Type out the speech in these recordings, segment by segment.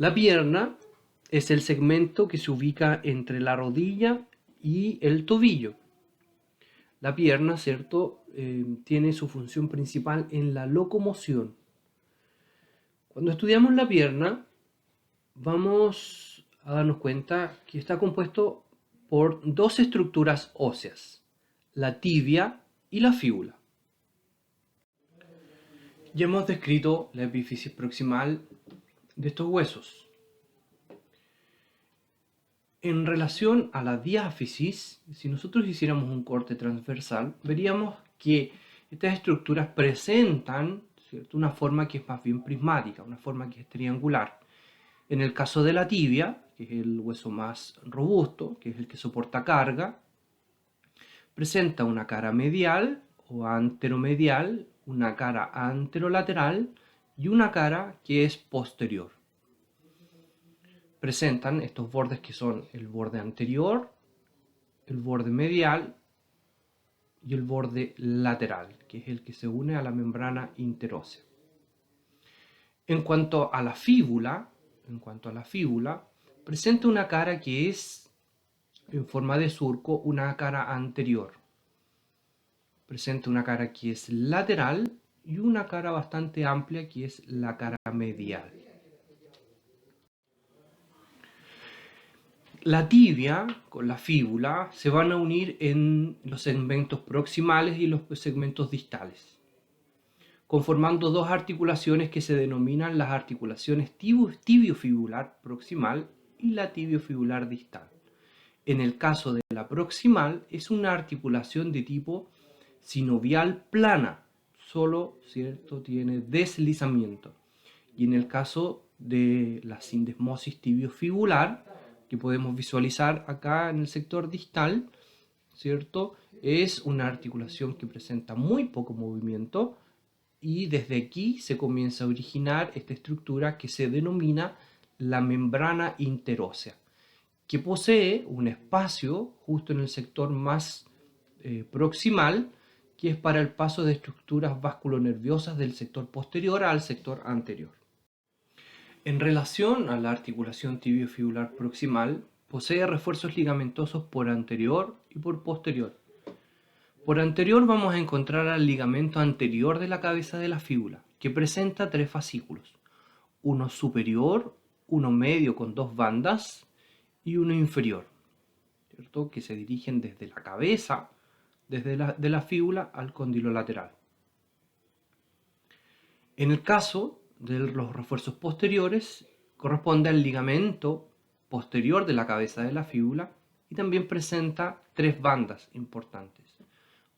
La pierna es el segmento que se ubica entre la rodilla y el tobillo. La pierna, ¿cierto? Tiene su función principal en la locomoción. Cuando estudiamos la pierna, vamos a darnos cuenta que está compuesto por dos estructuras óseas, la tibia y la fíbula. Ya hemos descrito la epífisis proximal de estos huesos. En relación a la diáfisis, si nosotros hiciéramos un corte transversal, veríamos que estas estructuras presentan, ¿cierto?, una forma que es más bien prismática, una forma que es triangular. En el caso de la tibia, que es el hueso más robusto, que es el que soporta carga, presenta una cara medial o anteromedial, una cara anterolateral y una cara que es posterior. Presentan estos bordes que son el borde anterior, el borde medial y el borde lateral, que es el que se une a la membrana interósea. En cuanto a la fíbula, presenta una cara que es en forma de surco, una cara anterior. Presenta una cara que es lateral y una cara bastante amplia que es la cara medial. La tibia con la fíbula se van a unir en los segmentos proximales y los segmentos distales, conformando dos articulaciones que se denominan las articulaciones tibiofibular proximal y la tibiofibular distal. En el caso de la proximal es una articulación de tipo sinovial plana, solo, ¿cierto?, tiene deslizamiento. Y en el caso de la sindesmosis tibiofibular, que podemos visualizar acá en el sector distal, ¿cierto?, es una articulación que presenta muy poco movimiento y desde aquí se comienza a originar esta estructura que se denomina la membrana interósea, que posee un espacio justo en el sector más proximal, que es para el paso de estructuras vasculonerviosas del sector posterior al sector anterior. En relación a la articulación tibiofibular proximal, posee refuerzos ligamentosos por anterior y por posterior. Por anterior vamos a encontrar al ligamento anterior de la cabeza de la fíbula, que presenta tres fascículos, uno superior, uno medio con dos bandas y uno inferior, ¿cierto?, que se dirigen desde la cabeza, desde la fíbula al cóndilo lateral. En el caso de los refuerzos posteriores, corresponde al ligamento posterior de la cabeza de la fíbula y también presenta tres bandas importantes,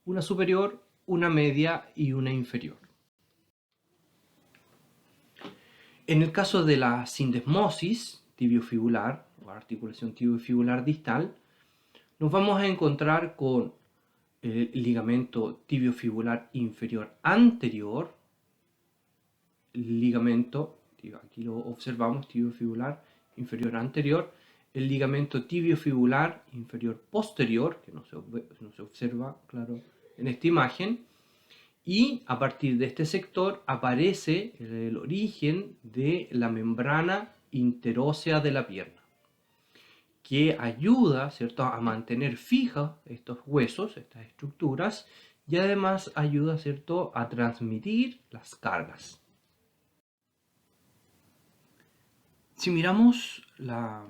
una superior, una media y una inferior. En el caso de la sindesmosis tibiofibular o articulación tibiofibular distal, nos vamos a encontrar con el ligamento tibiofibular inferior anterior, el ligamento, aquí lo observamos, tibiofibular inferior anterior, el ligamento tibiofibular inferior posterior, que no se observa, claro, en esta imagen, y a partir de este sector aparece el origen de la membrana interósea de la pierna, que ayuda, ¿cierto?, a mantener fijos estos huesos, estas estructuras, y además ayuda, ¿cierto?, a transmitir las cargas. Si miramos la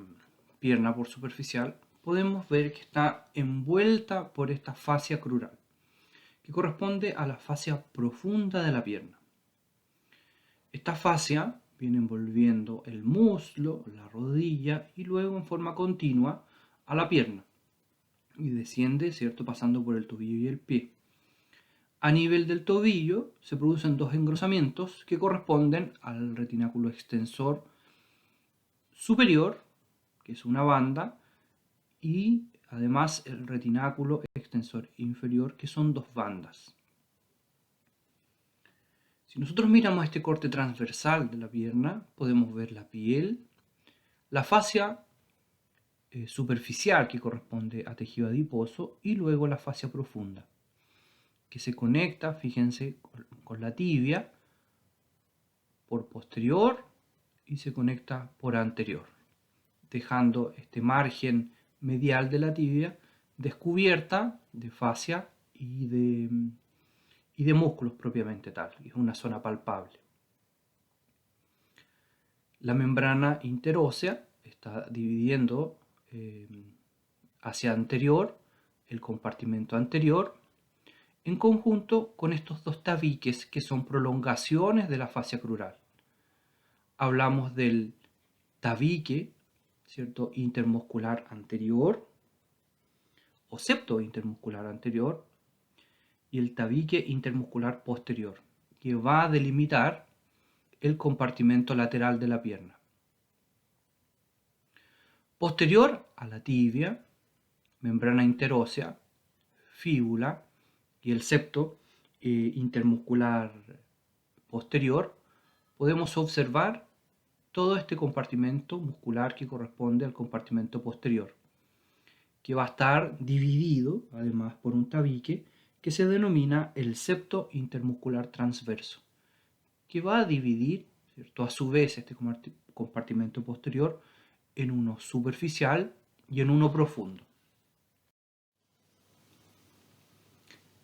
pierna por superficial, podemos ver que está envuelta por esta fascia crural, que corresponde a la fascia profunda de la pierna. Esta fascia viene envolviendo el muslo, la rodilla y luego en forma continua a la pierna y desciende, ¿cierto?, pasando por el tobillo y el pie. A nivel del tobillo se producen dos engrosamientos que corresponden al retináculo extensor superior, que es una banda, y además el retináculo extensor inferior, que son dos bandas. Si nosotros miramos este corte transversal de la pierna, podemos ver la piel, la fascia superficial, que corresponde a tejido adiposo, y luego la fascia profunda, que se conecta, fíjense, con la tibia por posterior y se conecta por anterior, dejando este margen medial de la tibia descubierta de fascia y de músculos propiamente tal. Es una zona palpable. La membrana interósea está dividiendo hacia anterior el compartimento anterior en conjunto con estos dos tabiques que son prolongaciones de la fascia crural. Hablamos del tabique, ¿cierto?, intermuscular anterior o septo intermuscular anterior y el tabique intermuscular posterior, que va a delimitar el compartimento lateral de la pierna. Posterior a la tibia, membrana interósea, fíbula y el septo intermuscular posterior, podemos observar todo este compartimento muscular que corresponde al compartimento posterior, que va a estar dividido además por un tabique que se denomina el septo intermuscular transverso, que va a dividir, ¿cierto?, a su vez este compartimento posterior en uno superficial y en uno profundo.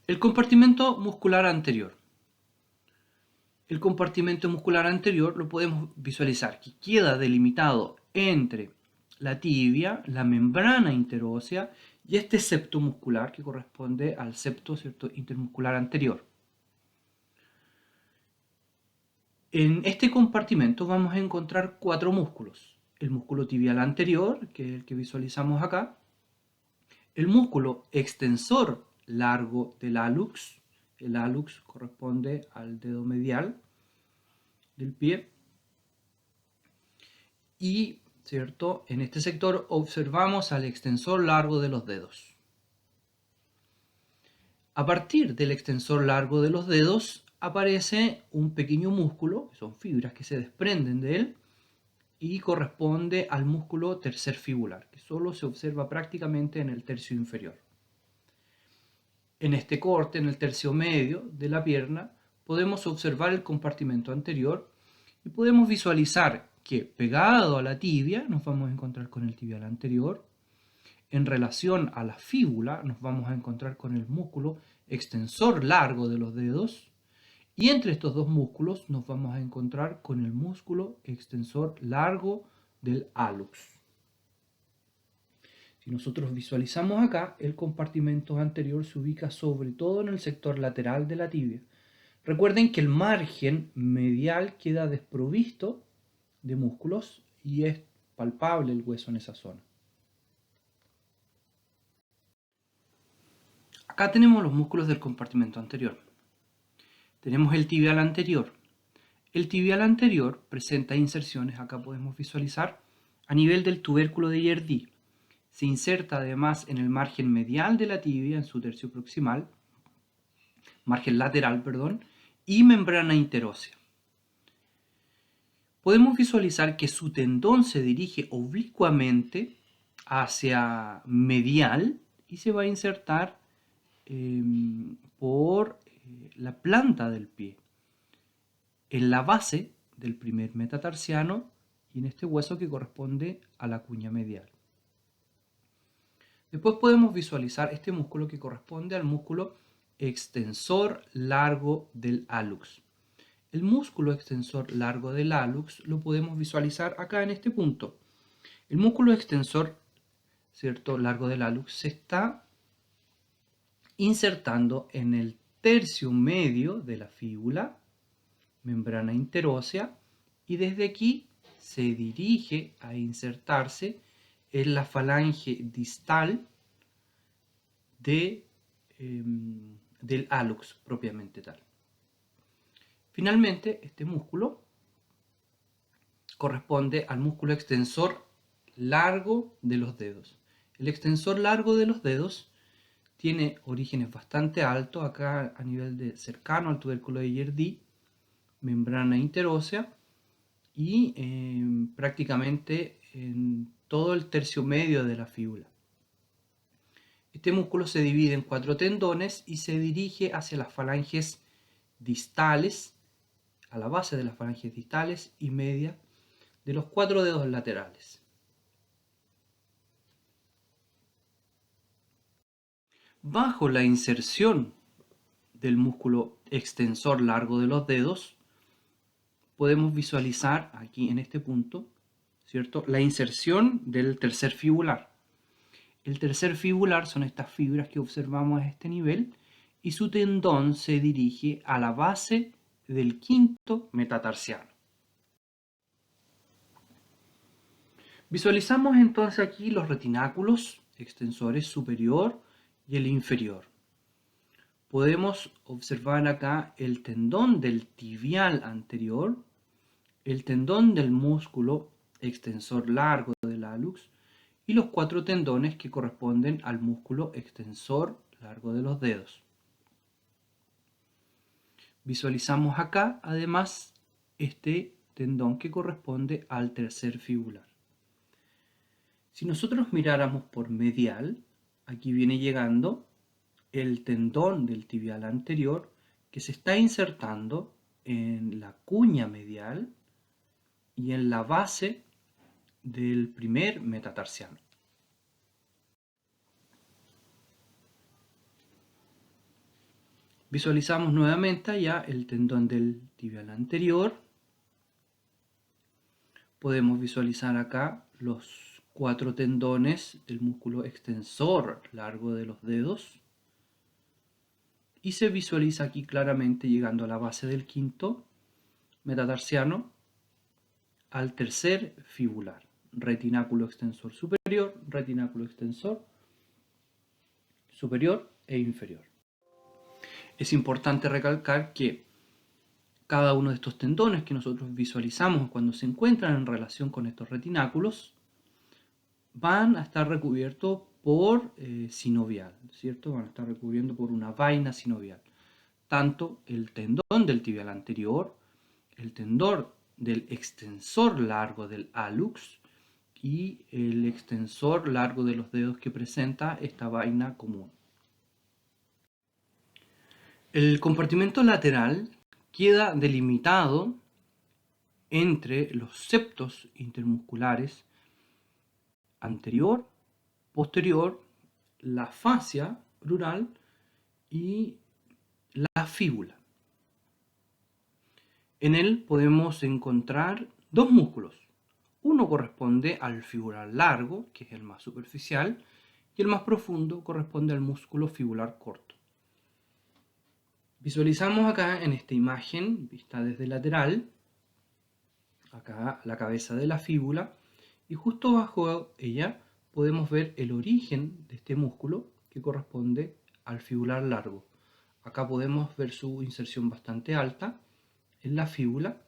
El compartimento muscular anterior. El compartimento muscular anterior lo podemos visualizar que queda delimitado entre la tibia, la membrana interósea y este septo muscular que corresponde al septo, ¿cierto?, intermuscular anterior. En este compartimento vamos a encontrar 4 músculos. El músculo tibial anterior, que es el que visualizamos acá, el músculo extensor largo del hallux, el hallux corresponde al dedo medial del pie, y ¿cierto?, en este sector observamos al extensor largo de los dedos. A partir del extensor largo de los dedos aparece un pequeño músculo, son fibras que se desprenden de él, y corresponde al músculo tercer fibular, que solo se observa prácticamente en el tercio inferior. En este corte, en el tercio medio de la pierna, podemos observar el compartimento anterior y podemos visualizar que pegado a la tibia nos vamos a encontrar con el tibial anterior. En relación a la fíbula nos vamos a encontrar con el músculo extensor largo de los dedos. Y entre estos dos músculos nos vamos a encontrar con el músculo extensor largo del hallux. Si nosotros visualizamos acá, el compartimento anterior se ubica sobre todo en el sector lateral de la tibia. Recuerden que el margen medial queda desprovisto de músculos y es palpable el hueso en esa zona. Acá tenemos los músculos del compartimento anterior. Tenemos el tibial anterior. El tibial anterior presenta inserciones, acá podemos visualizar, a nivel del tubérculo de Jerdí. Se inserta además en el margen medial de la tibia, en su tercio proximal, margen lateral, perdón, y membrana interósea. Podemos visualizar que su tendón se dirige oblicuamente hacia medial y se va a insertar por la planta del pie, en la base del primer metatarsiano y en este hueso que corresponde a la cuña medial. Después podemos visualizar este músculo que corresponde al músculo extensor largo del hallux. El músculo extensor largo del hallux lo podemos visualizar acá en este punto. El músculo extensor, ¿cierto?, largo del hallux se está insertando en el tercio medio de la fíbula, membrana interósea, y desde aquí se dirige a insertarse en la falange distal del hallux propiamente tal. Finalmente, este músculo corresponde al músculo extensor largo de los dedos. El extensor largo de los dedos tiene orígenes bastante altos, acá a nivel de cercano al tubérculo de Jerdí, membrana interósea, y prácticamente en todo el tercio medio de la fíbula. Este músculo se divide en 4 tendones y se dirige hacia las falanges distales, a la base de las falanges distales y media de los 4 dedos laterales. Bajo la inserción del músculo extensor largo de los dedos, podemos visualizar aquí en este punto, ¿cierto?, la inserción del tercer fibular. El tercer fibular son estas fibras que observamos a este nivel y su tendón se dirige a la base del quinto metatarsiano. Visualizamos entonces aquí los retináculos extensores superior y el inferior. Podemos observar acá el tendón del tibial anterior, el tendón del músculo extensor largo del hallux y los 4 tendones que corresponden al músculo extensor largo de los dedos. Visualizamos acá además este tendón que corresponde al tercer fibular. Si nosotros miráramos por medial, aquí viene llegando el tendón del tibial anterior que se está insertando en la cuña medial y en la base del primer metatarsiano. Visualizamos nuevamente allá el tendón del tibial anterior. Podemos visualizar acá los 4 tendones del músculo extensor largo de los dedos. Y se visualiza aquí claramente llegando a la base del quinto metatarsiano al tercer fibular. Retináculo extensor superior, retináculo extensor superior e inferior. Es importante recalcar que cada uno de estos tendones que nosotros visualizamos cuando se encuentran en relación con estos retináculos van a estar recubiertos por sinovial, ¿cierto? Van a estar recubriendo por una vaina sinovial. Tanto el tendón del tibial anterior, el tendón del extensor largo del hallux y el extensor largo de los dedos que presenta esta vaina común. El compartimento lateral queda delimitado entre los septos intermusculares anterior, posterior, la fascia crural y la fíbula. En él podemos encontrar 2 músculos. Uno corresponde al fibular largo, que es el más superficial, y el más profundo corresponde al músculo fibular corto. Visualizamos acá en esta imagen, vista desde lateral, acá la cabeza de la fíbula, y justo bajo ella podemos ver el origen de este músculo que corresponde al fibular largo. Acá podemos ver su inserción bastante alta en la fíbula.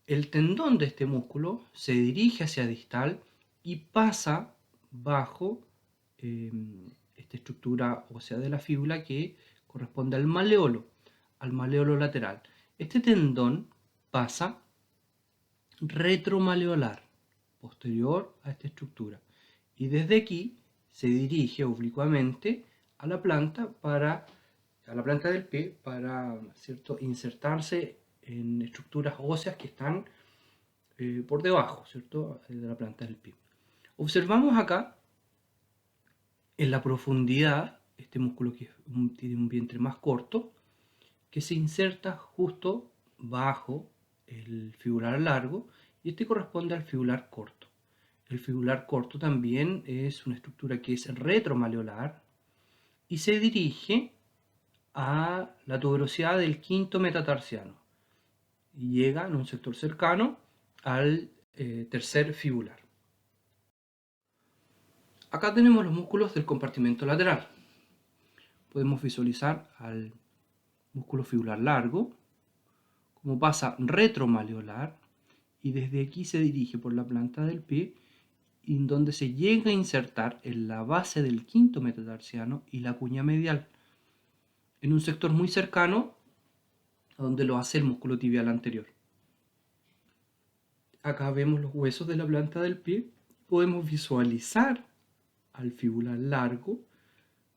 El tendón de este músculo se dirige hacia distal y pasa bajo esta estructura ósea de la fíbula que corresponde al maleolo lateral. Este tendón pasa retromaleolar, posterior a esta estructura, y desde aquí se dirige oblicuamente a la planta del pie para, ¿cierto?, insertarse en estructuras óseas que están por debajo, ¿cierto?, de la planta del pie. Observamos acá en la profundidad este músculo que tiene un vientre más corto que se inserta justo bajo el fibular largo y este corresponde al fibular corto. El fibular corto también es una estructura que es retromaleolar y se dirige a la tuberosidad del quinto metatarsiano y llega en un sector cercano al tercer fibular. Acá tenemos los músculos del compartimento lateral. Podemos visualizar al músculo fibular largo, como pasa retromaleolar y desde aquí se dirige por la planta del pie y en donde se llega a insertar en la base del quinto metatarsiano y la cuña medial, en un sector muy cercano a donde lo hace el músculo tibial anterior. Acá vemos los huesos de la planta del pie. Podemos visualizar al fibular largo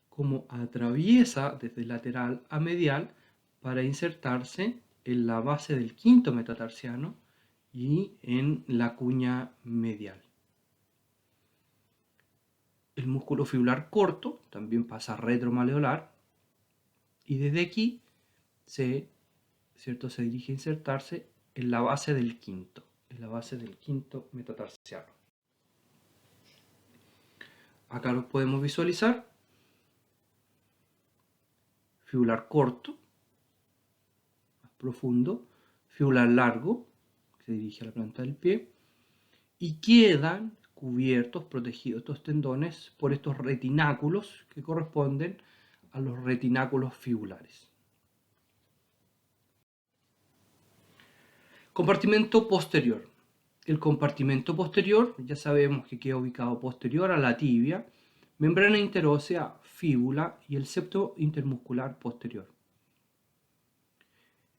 como atraviesa desde lateral a medial para insertarse en la base del quinto metatarsiano y en la cuña medial. El músculo fibular corto también pasa retromaleolar y desde aquí se dirige a insertarse en la base del quinto, metatarsiano. Acá los podemos visualizar. Fibular corto, más profundo, fibular largo, que se dirige a la planta del pie, y quedan cubiertos, protegidos estos tendones por estos retináculos que corresponden a los retináculos fibulares. Compartimento posterior. El compartimento posterior, ya sabemos que queda ubicado posterior a la tibia, membrana interósea, fíbula y el septo intermuscular posterior.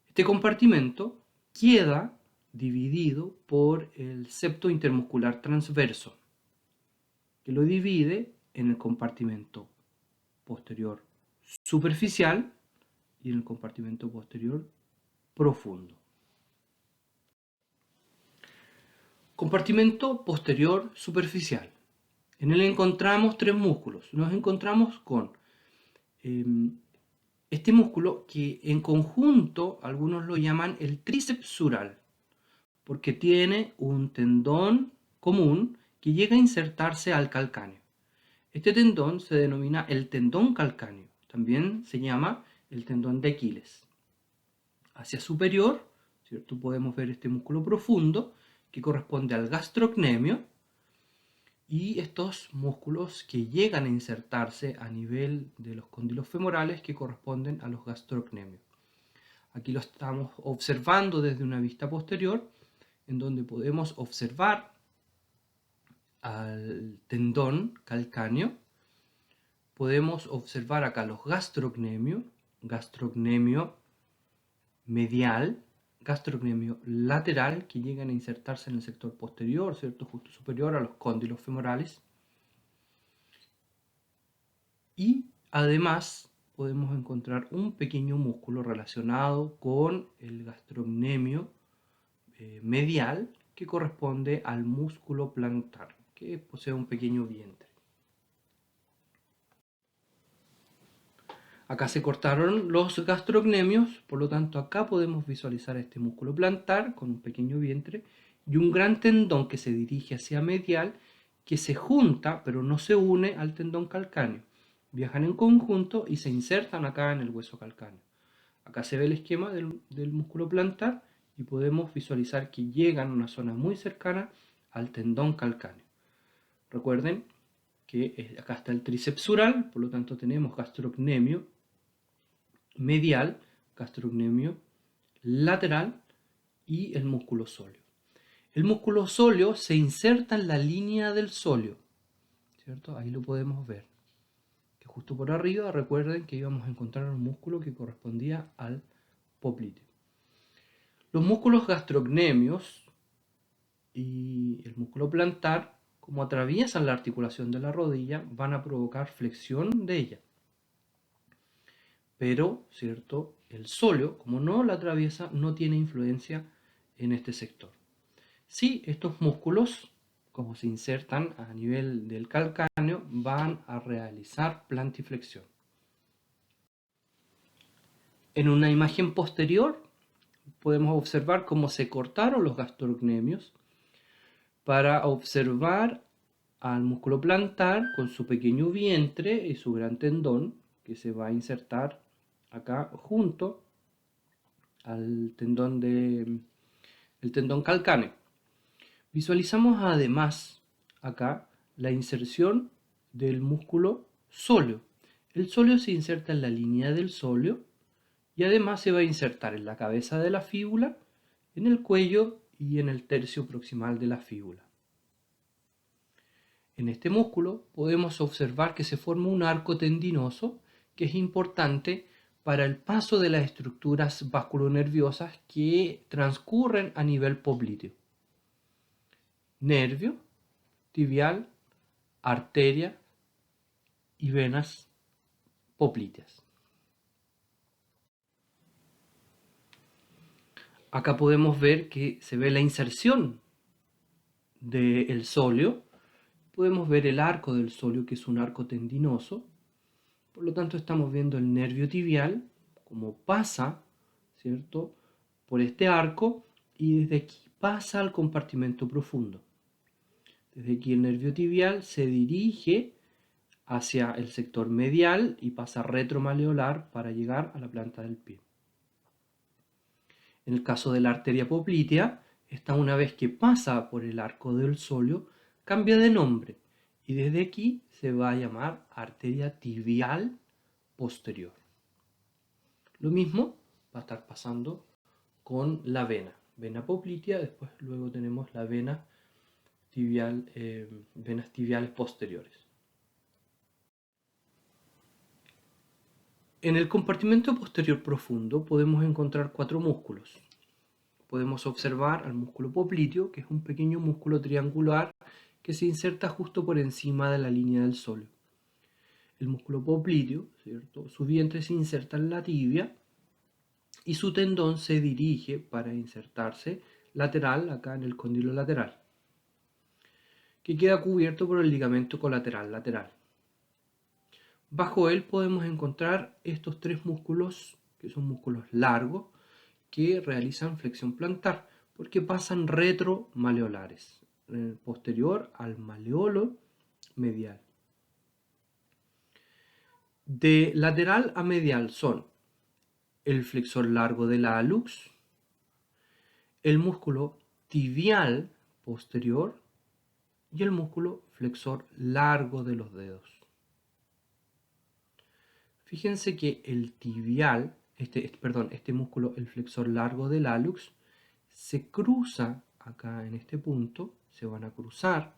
Este compartimento queda dividido por el septo intermuscular transverso, que lo divide en el compartimento posterior superficial y en el compartimento posterior profundo. Compartimento posterior superficial. En él encontramos tres músculos. Nos encontramos con este músculo que en conjunto algunos lo llaman el tríceps sural, porque tiene un tendón común que llega a insertarse al calcáneo. Este tendón se denomina el tendón calcáneo. También se llama el tendón de Aquiles. Hacia superior, ¿cierto? Podemos ver este músculo profundo que corresponde al gastrocnemio y estos músculos que llegan a insertarse a nivel de los cóndilos femorales que corresponden a los gastrocnemios. Aquí lo estamos observando desde una vista posterior, en donde podemos observar al tendón calcáneo. Podemos observar acá los gastrocnemios, gastrocnemio medial, gastrocnemio lateral, que llegan a insertarse en el sector posterior, ¿cierto? Justo superior a los cóndilos femorales. Y además podemos encontrar un pequeño músculo relacionado con el gastrocnemio medial que corresponde al músculo plantar, que posee un pequeño vientre. Acá se cortaron los gastrocnemios, por lo tanto acá podemos visualizar este músculo plantar con un pequeño vientre y un gran tendón que se dirige hacia medial, que se junta pero no se une al tendón calcáneo. Viajan en conjunto y se insertan acá en el hueso calcáneo. Acá se ve el esquema del músculo plantar y podemos visualizar que llegan a una zona muy cercana al tendón calcáneo. Recuerden que acá está el tríceps sural, por lo tanto tenemos gastrocnemio medial, gastrocnemio lateral y el músculo sóleo. El músculo sóleo se inserta en la línea del sóleo, ¿cierto? Ahí lo podemos ver. Que justo por arriba, recuerden que íbamos a encontrar un músculo que correspondía al popliteo. Los músculos gastrocnemios y el músculo plantar, como atraviesan la articulación de la rodilla, van a provocar flexión de ella. Pero, ¿cierto? El sóleo, como no la atraviesa, no tiene influencia en este sector. Sí, estos músculos, como se insertan a nivel del calcáneo, van a realizar plantiflexión. En una imagen posterior podemos observar cómo se cortaron los gastrocnemios para observar al músculo plantar con su pequeño vientre y su gran tendón que se va a insertar acá junto al tendón el tendón calcáneo. Visualizamos además acá la inserción del músculo sóleo. El sóleo se inserta en la línea del sóleo y además se va a insertar en la cabeza de la fíbula, en el cuello y en el tercio proximal de la fíbula. En este músculo podemos observar que se forma un arco tendinoso que es importante para el paso de las estructuras vasculonerviosas que transcurren a nivel popliteo. Nervio, tibial, arteria y venas popliteas. Acá podemos ver que se ve la inserción del sóleo. Podemos ver el arco del sóleo, que es un arco tendinoso. Por lo tanto, estamos viendo el nervio tibial, como pasa, ¿cierto?, por este arco, y desde aquí pasa al compartimento profundo. Desde aquí el nervio tibial se dirige hacia el sector medial y pasa retromaleolar para llegar a la planta del pie. En el caso de la arteria poplitea, esta, una vez que pasa por el arco del sóleo, cambia de nombre y desde aquí se va a llamar arteria tibial posterior. Lo mismo va a estar pasando con la vena poplitea. Después luego tenemos la vena tibial, venas tibiales posteriores. En el compartimento posterior profundo podemos encontrar 4 músculos. Podemos observar al músculo popliteo, que es un pequeño músculo triangular que se inserta justo por encima de la línea del sóleo. El músculo popliteo, ¿cierto?, su vientre se inserta en la tibia y su tendón se dirige para insertarse lateral, acá en el cóndilo lateral, que queda cubierto por el ligamento colateral lateral. Bajo él podemos encontrar estos 3 músculos, que son músculos largos, que realizan flexión plantar, porque pasan retromaleolares, posterior al maleolo medial. De lateral a medial son el flexor largo del hallux, el músculo tibial posterior y el músculo flexor largo de los dedos. Fíjense que el tibial, este músculo, el flexor largo del hallux, se cruza acá en este punto, se van a cruzar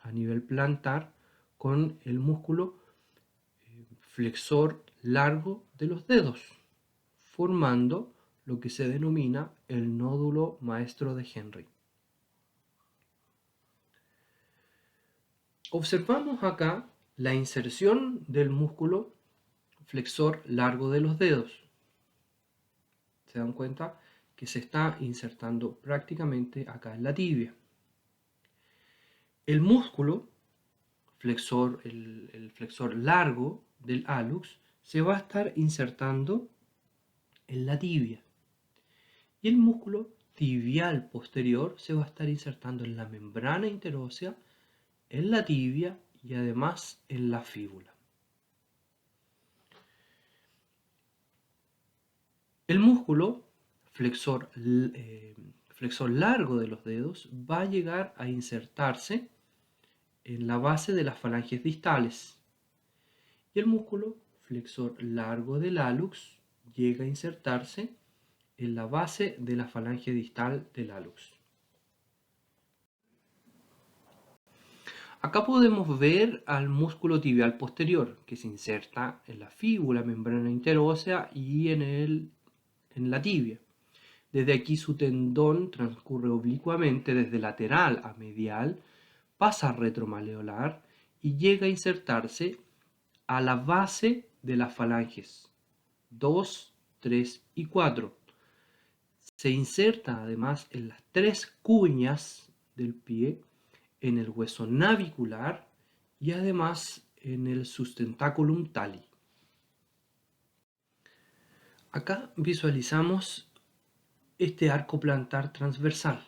a nivel plantar con el músculo flexor largo de los dedos, formando lo que se denomina el nódulo maestro de Henry. Observamos acá la inserción del músculo flexor largo de los dedos. Se dan cuenta que se está insertando prácticamente acá en la tibia. El músculo flexor, el flexor largo del hallux, se va a estar insertando en la tibia. Y el músculo tibial posterior se va a estar insertando en la membrana interósea, en la tibia y además en la fíbula. El músculo flexor largo de los dedos va a llegar a insertarse en la base de las falanges distales. Y el músculo flexor largo del hallux llega a insertarse en la base de la falange distal del hallux. Acá podemos ver al músculo tibial posterior, que se inserta en la fíbula, membrana interósea y en la tibia. Desde aquí su tendón transcurre oblicuamente desde lateral a medial, pasa retromaleolar y llega a insertarse a la base de las falanges 2, 3 y 4. Se inserta además en las 3 cuñas del pie, en el hueso navicular y además en el sustentaculum tali. Acá visualizamos este arco plantar transversal,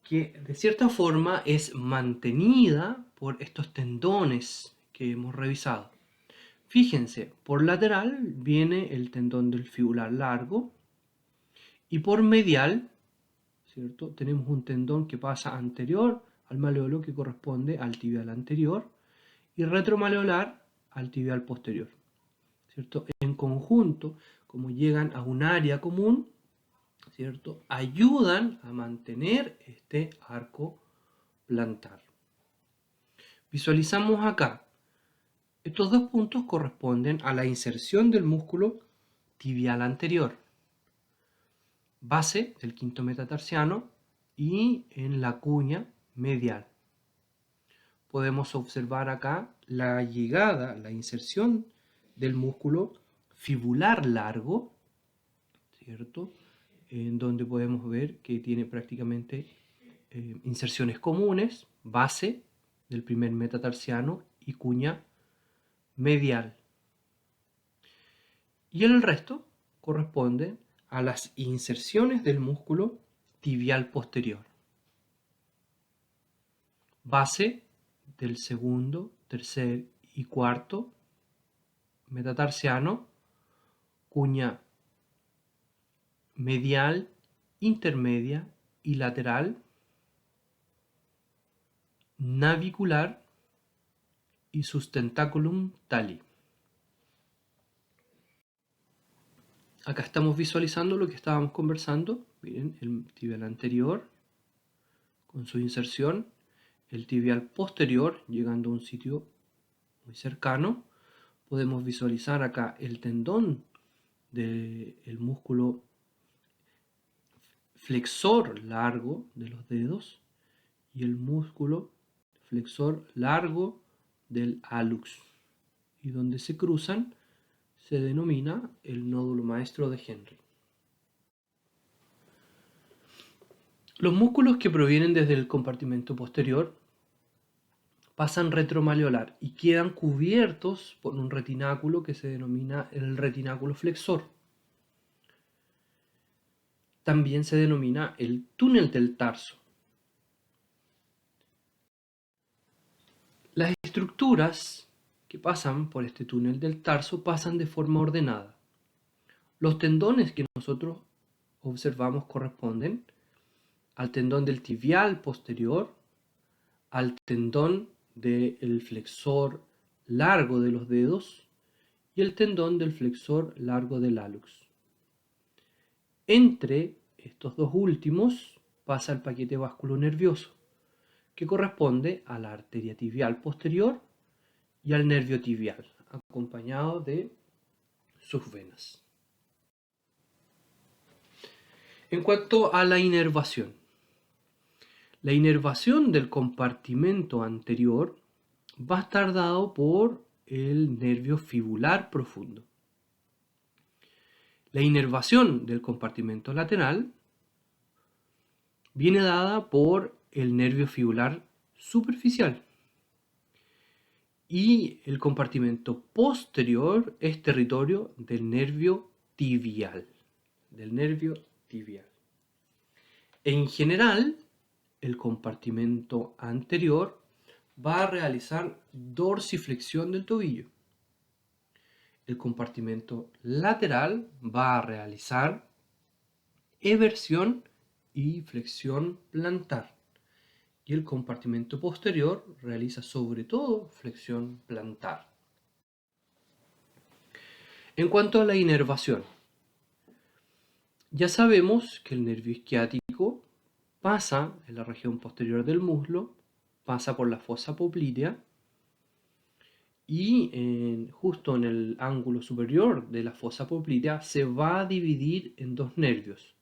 que de cierta forma es mantenida por estos tendones que hemos revisado. Fíjense, por lateral viene el tendón del fibular largo y por medial, ¿cierto?, tenemos un tendón que pasa anterior al maleolo, que corresponde al tibial anterior, y retromaleolar al tibial posterior, ¿cierto? En conjunto, como llegan a un área común, ¿cierto?, ayudan a mantener este arco plantar. Visualizamos acá. Estos 2 puntos corresponden a la inserción del músculo tibial anterior, base del quinto metatarsiano, y en la cuña medial. Podemos observar acá la llegada, la inserción del músculo fibular largo, ¿cierto?, en donde podemos ver que tiene prácticamente inserciones comunes, base del primer metatarsiano y cuña medial. Y el resto corresponde a las inserciones del músculo tibial posterior. Base del segundo, tercer y cuarto metatarsiano, cuña medial, intermedia y lateral, navicular y sustentaculum tali. Acá estamos visualizando lo que estábamos conversando. Miren, el tibial anterior con su inserción, el tibial posterior llegando a un sitio muy cercano. Podemos visualizar acá el tendón del músculo flexor largo de los dedos y el músculo flexor largo del hallux, y donde se cruzan se denomina el nódulo maestro de Henry. Los músculos que provienen desde el compartimento posterior pasan retromalleolar y quedan cubiertos por un retináculo que se denomina el retináculo flexor. También se denomina el túnel del tarso. Las estructuras que pasan por este túnel del tarso pasan de forma ordenada. Los tendones que nosotros observamos corresponden al tendón del tibial posterior, al tendón del flexor largo de los dedos y el tendón del flexor largo del hallux. Entre estos dos últimos pasa el paquete vasculonervioso, que corresponde a la arteria tibial posterior y al nervio tibial, acompañado de sus venas. En cuanto a la inervación del compartimento anterior va a estar dado por el nervio fibular profundo. La inervación del compartimento lateral viene dada por el nervio fibular superficial. Y el compartimento posterior es territorio del nervio tibial. En general, el compartimento anterior va a realizar dorsiflexión del tobillo. El compartimento lateral va a realizar eversión y flexión plantar. Y el compartimento posterior realiza sobre todo flexión plantar. En cuanto a la inervación, ya sabemos que el nervio isquiático pasa en la región posterior del muslo, pasa por la fosa poplitea y justo en el ángulo superior de la fosa poplitea se va a dividir en dos nervios.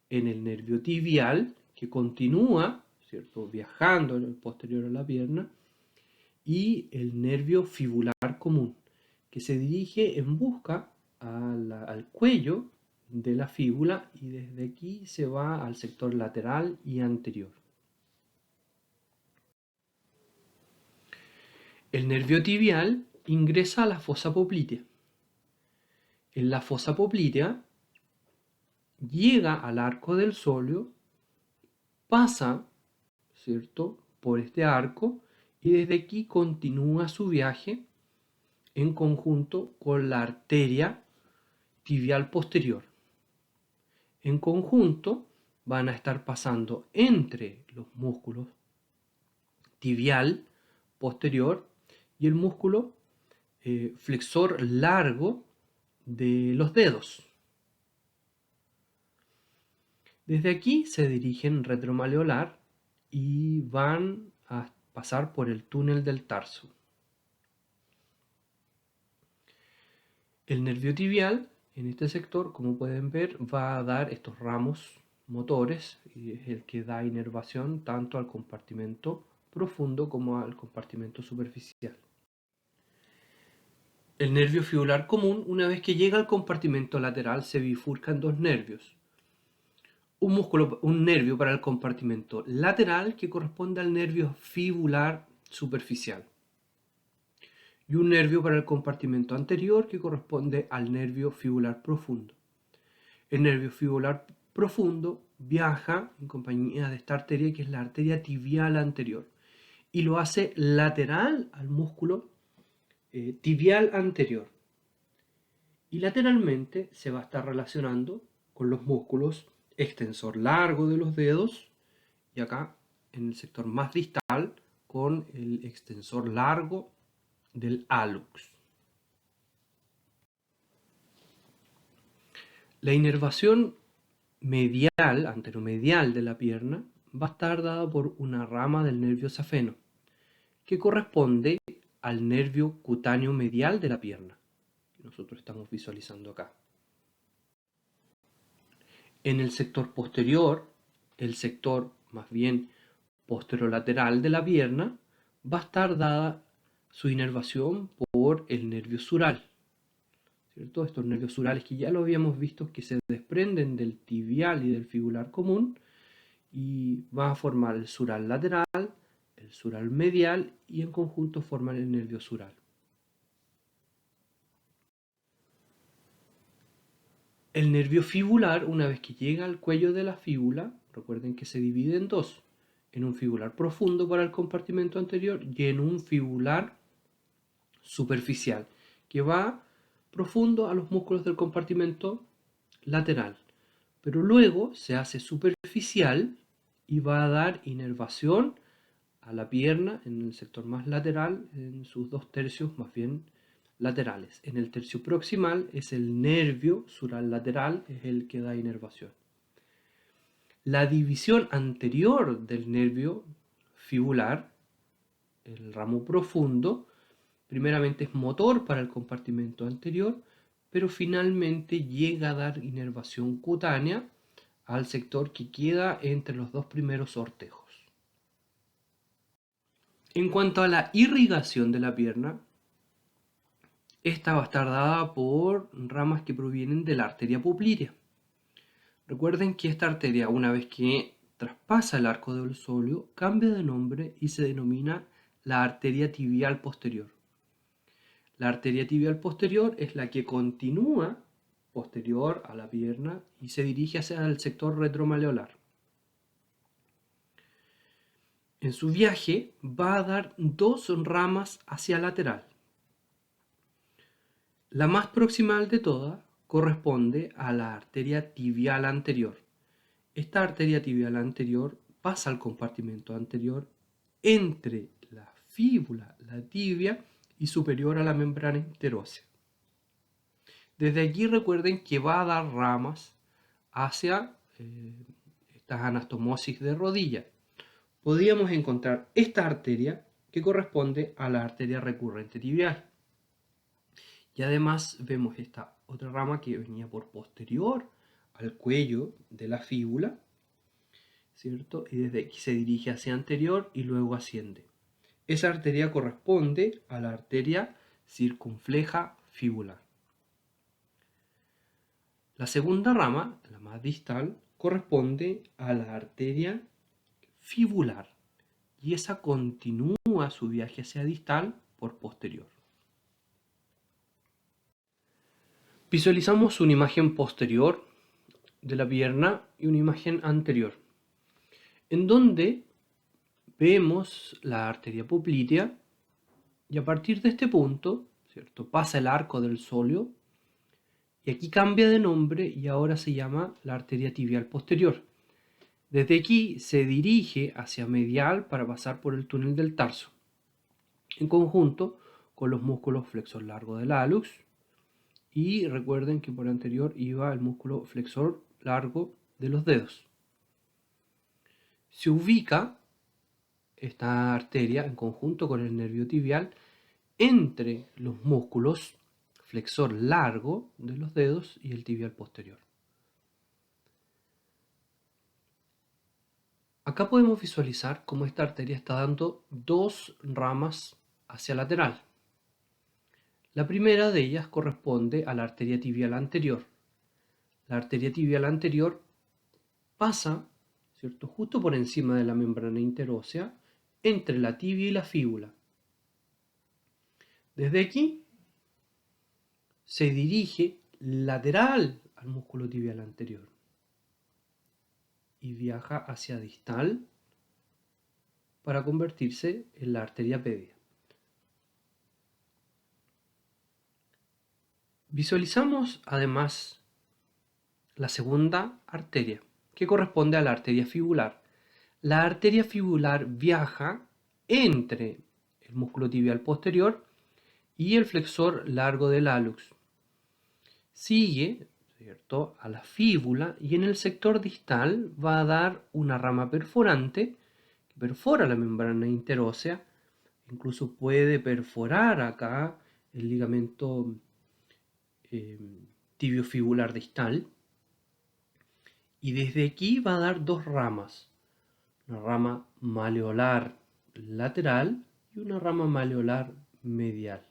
En el nervio tibial, que continúa, ¿cierto?, viajando en el posterior a la pierna, y el nervio fibular común, que se dirige en busca al cuello de la fíbula y desde aquí se va al sector lateral y anterior. El nervio tibial ingresa a la fosa poplitea. En la fosa poplitea llega al arco del sóleo, pasa, ¿cierto?, por este arco y desde aquí continúa su viaje en conjunto con la arteria tibial posterior. En conjunto van a estar pasando entre los músculos tibial posterior y el músculo flexor largo de los dedos. Desde aquí se dirigen retromalleolar y van a pasar por el túnel del tarso. El nervio tibial en este sector, como pueden ver, va a dar estos ramos motores y es el que da inervación tanto al compartimento profundo como al compartimento superficial. El nervio fibular común, una vez que llega al compartimento lateral, se bifurca en dos nervios. un nervio para el compartimento lateral que corresponde al nervio fibular superficial y un nervio para el compartimento anterior que corresponde al nervio fibular profundo. El nervio fibular profundo viaja en compañía de esta arteria que es la arteria tibial anterior y lo hace lateral al músculo tibial anterior. Y lateralmente se va a estar relacionando con los músculos extensor largo de los dedos y acá en el sector más distal con el extensor largo del hallux. La inervación medial, anteromedial de la pierna va a estar dada por una rama del nervio safeno que corresponde al nervio cutáneo medial de la pierna que nosotros estamos visualizando acá. En el sector posterior, el sector más bien posterolateral de la pierna, va a estar dada su inervación por el nervio sural, ¿cierto? Estos nervios surales que ya lo habíamos visto que se desprenden del tibial y del fibular común y van a formar el sural lateral, el sural medial y en conjunto forman el nervio sural. El nervio fibular, una vez que llega al cuello de la fíbula, recuerden que se divide en dos, en un fibular profundo para el compartimento anterior y en un fibular superficial, que va profundo a los músculos del compartimento lateral, pero luego se hace superficial y va a dar inervación a la pierna en el sector más lateral, en sus 2/3 más bien laterales. En el tercio proximal es el nervio sural lateral, es el que da inervación. La división anterior del nervio fibular, el ramo profundo, primeramente es motor para el compartimento anterior, pero finalmente llega a dar inervación cutánea al sector que queda entre los dos primeros ortejos. En cuanto a la irrigación de la pierna, esta va a estar dada por ramas que provienen de la arteria poplitea. Recuerden que esta arteria, una vez que traspasa el arco del sóleo, cambia de nombre y se denomina la arteria tibial posterior. La arteria tibial posterior es la que continúa posterior a la pierna y se dirige hacia el sector retromaleolar. En su viaje va a dar dos ramas hacia lateral. La más proximal de todas corresponde a la arteria tibial anterior. Esta arteria tibial anterior pasa al compartimento anterior entre la fíbula, la tibia y superior a la membrana interósea. Desde aquí recuerden que va a dar ramas hacia estas anastomosis de rodilla. Podríamos encontrar esta arteria que corresponde a la arteria recurrente tibial. Y además vemos esta otra rama que venía por posterior al cuello de la fíbula, ¿cierto? Y desde aquí se dirige hacia anterior y luego asciende. Esa arteria corresponde a la arteria circunfleja fibular. La segunda rama, la más distal, corresponde a la arteria fibular y esa continúa su viaje hacia distal por posterior. Visualizamos una imagen posterior de la pierna y una imagen anterior, en donde vemos la arteria poplitea y a partir de este punto, ¿cierto?, pasa el arco del sóleo y aquí cambia de nombre y ahora se llama la arteria tibial posterior. Desde aquí se dirige hacia medial para pasar por el túnel del tarso, en conjunto con los músculos flexor largo del hallux. Y recuerden que por anterior iba el músculo flexor largo de los dedos. Se ubica esta arteria en conjunto con el nervio tibial entre los músculos flexor largo de los dedos y el tibial posterior. Acá podemos visualizar cómo esta arteria está dando dos ramas hacia lateral. La primera de ellas corresponde a la arteria tibial anterior. La arteria tibial anterior pasa, ¿cierto?, justo por encima de la membrana interósea, entre la tibia y la fíbula. Desde aquí se dirige lateral al músculo tibial anterior y viaja hacia distal para convertirse en la arteria pedia. Visualizamos además la segunda arteria, que corresponde a la arteria fibular. La arteria fibular viaja entre el músculo tibial posterior y el flexor largo del hallux. Sigue, ¿cierto?, a la fíbula y en el sector distal va a dar una rama perforante que perfora la membrana interósea. Incluso puede perforar acá el ligamento tibiofibular distal. Y desde aquí va a dar dos ramas, una rama maleolar lateral y una rama maleolar medial.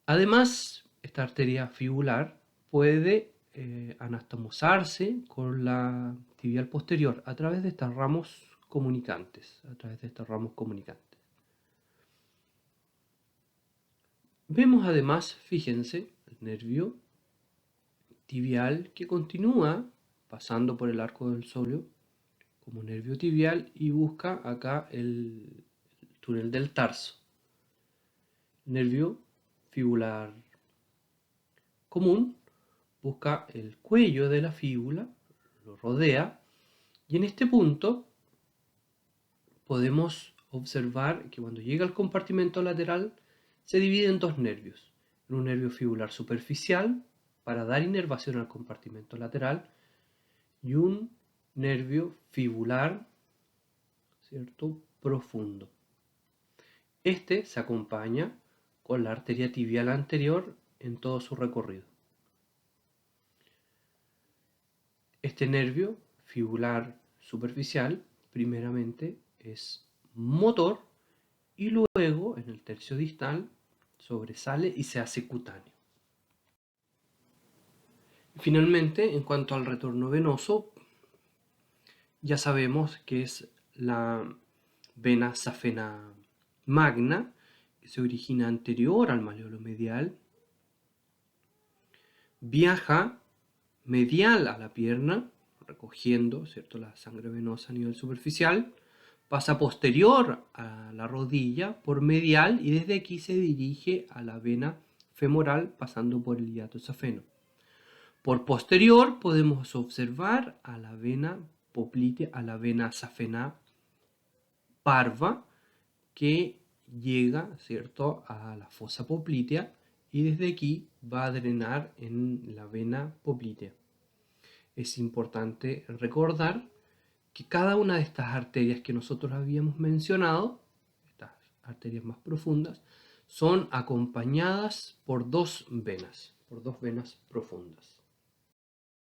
Además, esta arteria fibular puede anastomosarse con la tibial posterior a través de estos ramos comunicantes, Vemos además, fíjense, el nervio tibial que continúa pasando por el arco del sóleo como nervio tibial y busca acá el túnel del tarso. Nervio fibular común busca el cuello de la fíbula, lo rodea, y en este punto podemos observar que cuando llega al compartimento lateral se divide en dos nervios, en un nervio fibular superficial para dar inervación al compartimento lateral y un nervio fibular, ¿cierto?, profundo. Este se acompaña con la arteria tibial anterior en todo su recorrido. Este nervio fibular superficial primeramente es motor y luego en el tercio distal sobresale y se hace cutáneo. Finalmente, en cuanto al retorno venoso, ya sabemos que es la vena safena magna, que se origina anterior al maleolo medial, viaja medial a la pierna, recogiendo, ¿cierto?, la sangre venosa a nivel superficial, pasa posterior a la rodilla por medial y desde aquí se dirige a la vena femoral pasando por el hiato safeno. Por posterior podemos observar a la vena poplitea, a la vena safena parva, que llega, ¿cierto?, a la fosa poplitea y desde aquí va a drenar en la vena poplitea. Es importante recordar que cada una de estas arterias que nosotros habíamos mencionado, estas arterias más profundas, son acompañadas por dos venas profundas.